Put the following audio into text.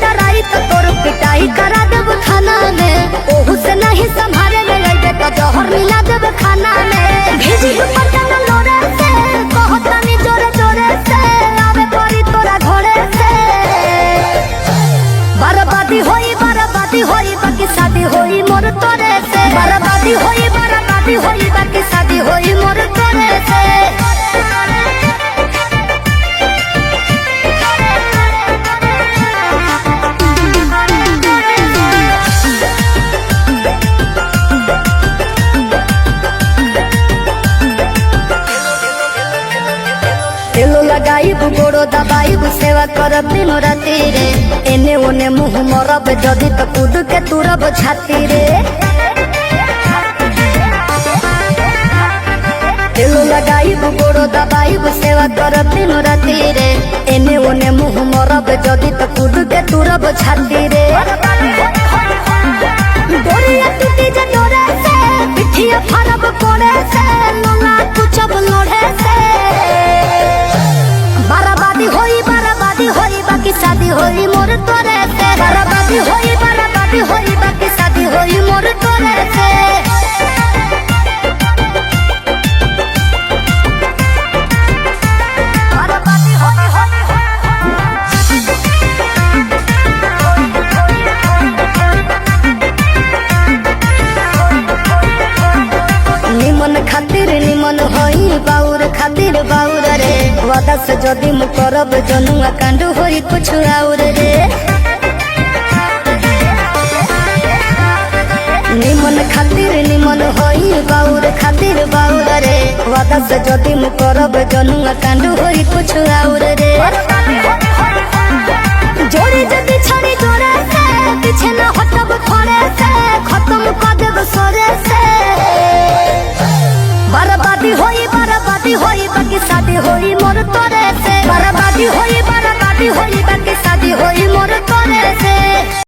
Try तो तोर पिटाई करा देब खाना में। ओहू से नहीं संभाले में लइबे तो जहर मिला देब खाना में। भेजी ऊपर जाना लोरे से कहतानी जोरे जोरे से आवे परी तोरा घोड़े से। बर्बादी होई बाकी शादी होई मोर तोरे से। बर्बादी होई बाकी शादी होई मोर तोरे से। तेलो लगाइब गोड़ो दबाइब सेवा करब दिनो राती रे। एने ओने मुँह मरब जदी तो कूद के तुरब छाती रे। तेलो लगाइब गोड़ो दबाइब सेवा करब दिनो राती रे। एने ओने मुँह मरब जदी तो कूद के तुरब छाती रे। डोरिया टूटी जे डोरे से पिठिया फरब कोड़े से लोला कुचब लोढ़े से। बर्बादी होई बाकी शादी होई मोर तोरे से। बर्बादी होई बाकी शादी होई मोर तोरे से। निमन खातिर निमन होई बाउर खातिर बाउर रे। वादा से जदी मु करब जनुआ कांड होई कुछ और रे। निमन खातिर निमन होई बाउर खातिर बाउर रे। वादा से जदी मु करब जनुआ कांड होई कुछ और रे। जोड़ी जदी छड़ी जोड़े से पीछे न हटब खोड़े से खत्म कर देब सोरे से। बर्बादी होई बाकी शादी होई मोर तोरे से। बर्बादी होई बाकी शादी होई मोर तोरे से।